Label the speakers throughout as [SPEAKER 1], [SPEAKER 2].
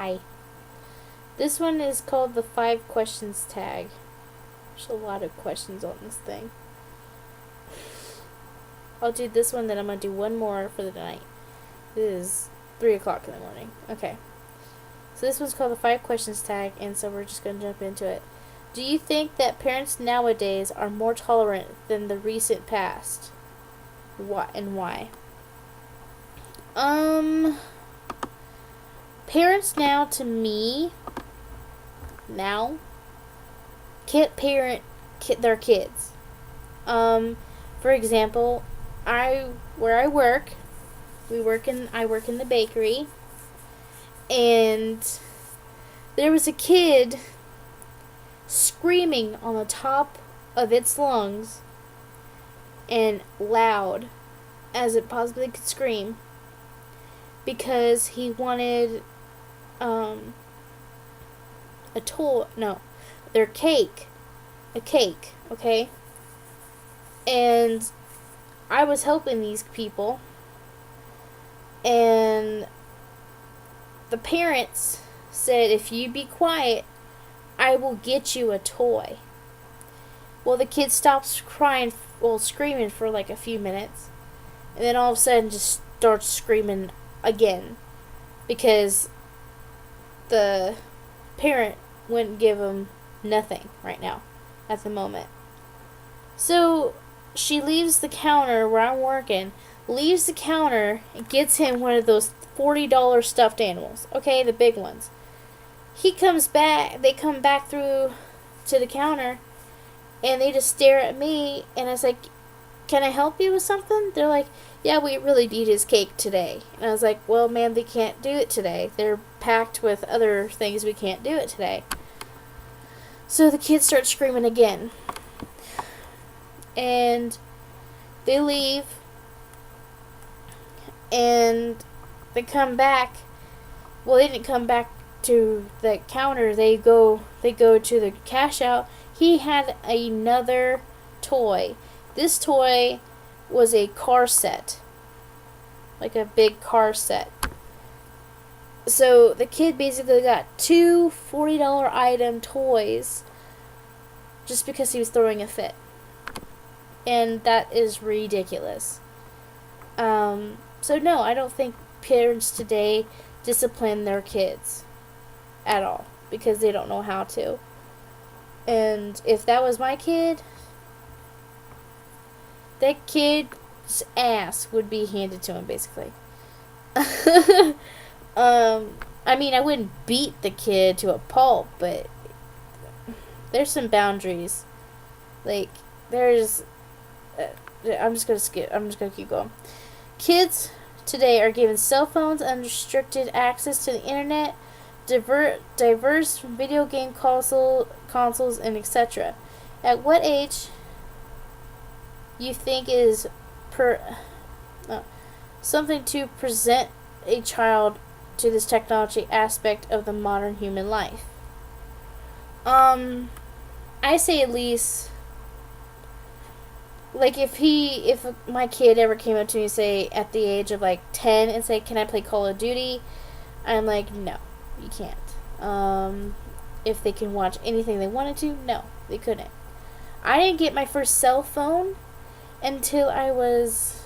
[SPEAKER 1] Hi. This one is called the 5 questions tag. There's a lot of questions on this thing. I'll do this one, then I'm going to do one more for the night. It is 3 o'clock in the morning. Okay. So this one's called the 5 questions tag, and so we're just going to jump into it. Do you think that parents nowadays are more tolerant than the recent past? What and why? Parents now, to me, can't parent their kids. For example, I work in the bakery, and there was a kid screaming on the top of its lungs and loud as it possibly could scream because he wanted their cake, okay? And I was helping these people, and the parents said, if you be quiet, I will get you a toy. Well, the kid stops screaming for like a few minutes, and then all of a sudden just starts screaming again because the parent wouldn't give him nothing right now at the moment. So she leaves the counter where I'm working, and gets him one of those $40 stuffed animals. Okay, the big ones. They come back through to the counter, and they just stare at me, and I was like, can I help you with something? They're like, yeah, we really need his cake today. And I was like, well, man, they can't do it today. They're packed with other things, we can't do it today. So the kids start screaming again. And they leave, and they come back. Well, they didn't come back to the counter. They go to the cash out. He had another toy. This toy was a car set, like a big car set. So the kid basically got 2 $40 item toys just because he was throwing a fit. And that is ridiculous. So no, I don't think parents today discipline their kids at all because they don't know how to. And if that was my kid, that kid's ass would be handed to him, basically. I mean, I wouldn't beat the kid to a pulp, but there's some boundaries. Like, there's... I'm just gonna keep going. Kids today are given cell phones, unrestricted access to the internet, diverse video game consoles, and etc. At what age you think is something to present a child to this technology aspect of the modern human life? I say at least, like, if my kid ever came up to me, say, at the age of, like, 10 and say, can I play Call of Duty? I'm like, no, you can't. If they can watch anything they wanted to, no, they couldn't. I didn't get my first cell phone until I was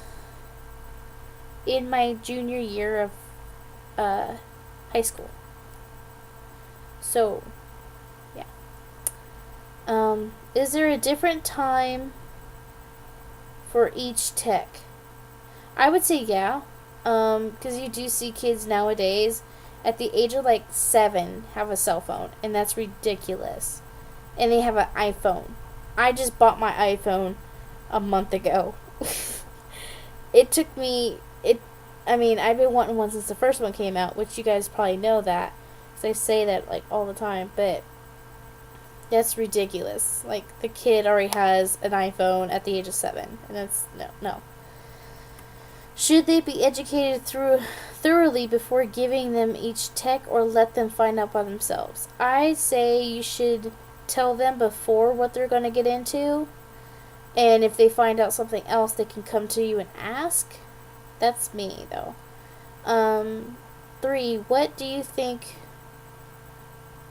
[SPEAKER 1] in my junior year of high school. So, yeah. Is there a different time for each tech? I would say yeah, because you do see kids nowadays at the age of like 7 have a cell phone, and that's ridiculous. And they have an iPhone. I just bought my iPhone a month ago. I've been wanting one since the first one came out, which you guys probably know that, because I say that like all the time, but that's ridiculous. Like, the kid already has an iPhone at the age of 7, and that's no. Should they be educated thoroughly before giving them each tech, or let them find out by themselves? I say you should tell them before what they're going to get into, and if they find out something else, they can come to you and ask. That's me, though. 3, what do you think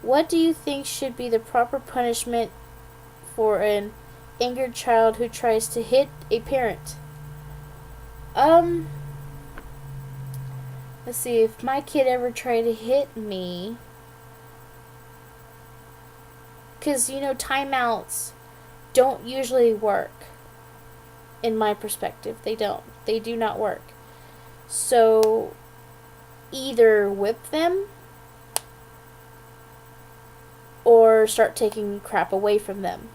[SPEAKER 1] What do you think should be the proper punishment for an angered child who tries to hit a parent? Um, let's see. If my kid ever tried to hit me, because timeouts don't usually work. In my perspective, they don't. They do not work. So either whip them or start taking crap away from them.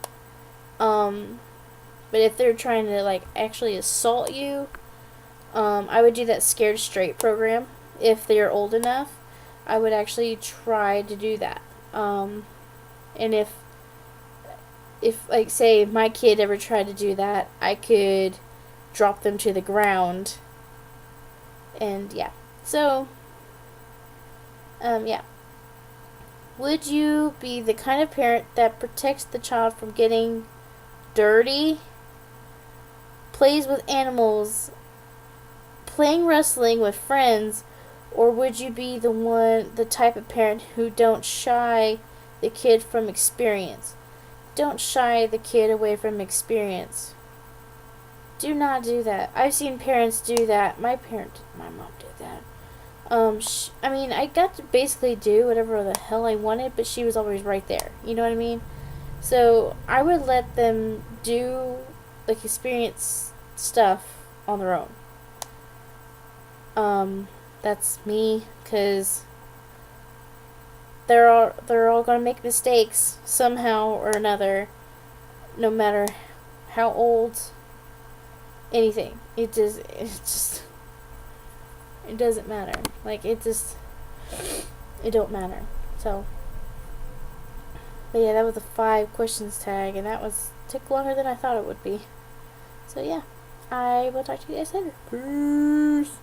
[SPEAKER 1] But if they're trying to actually assault you, I would do that Scared Straight program. If they're old enough, I would actually try to do that. And if say my kid ever tried to do that, I could drop them to the ground. And yeah. So yeah. Would you be the kind of parent that protects the child from getting dirty, plays with animals, playing wrestling with friends, or would you be the type of parent who don't shy the kid from experience? Don't shy the kid away from experience. Do not do that. I've seen parents do that. My mom did that. I got to basically do whatever the hell I wanted, but she was always right there. You know what I mean? So I would let them do experience stuff on their own. That's me, cause they're all gonna make mistakes somehow or another, no matter how old. Anything. It doesn't matter. It don't matter. So, but yeah, that was a 5 questions tag, and took longer than I thought it would be. So yeah, I will talk to you guys later. Peace.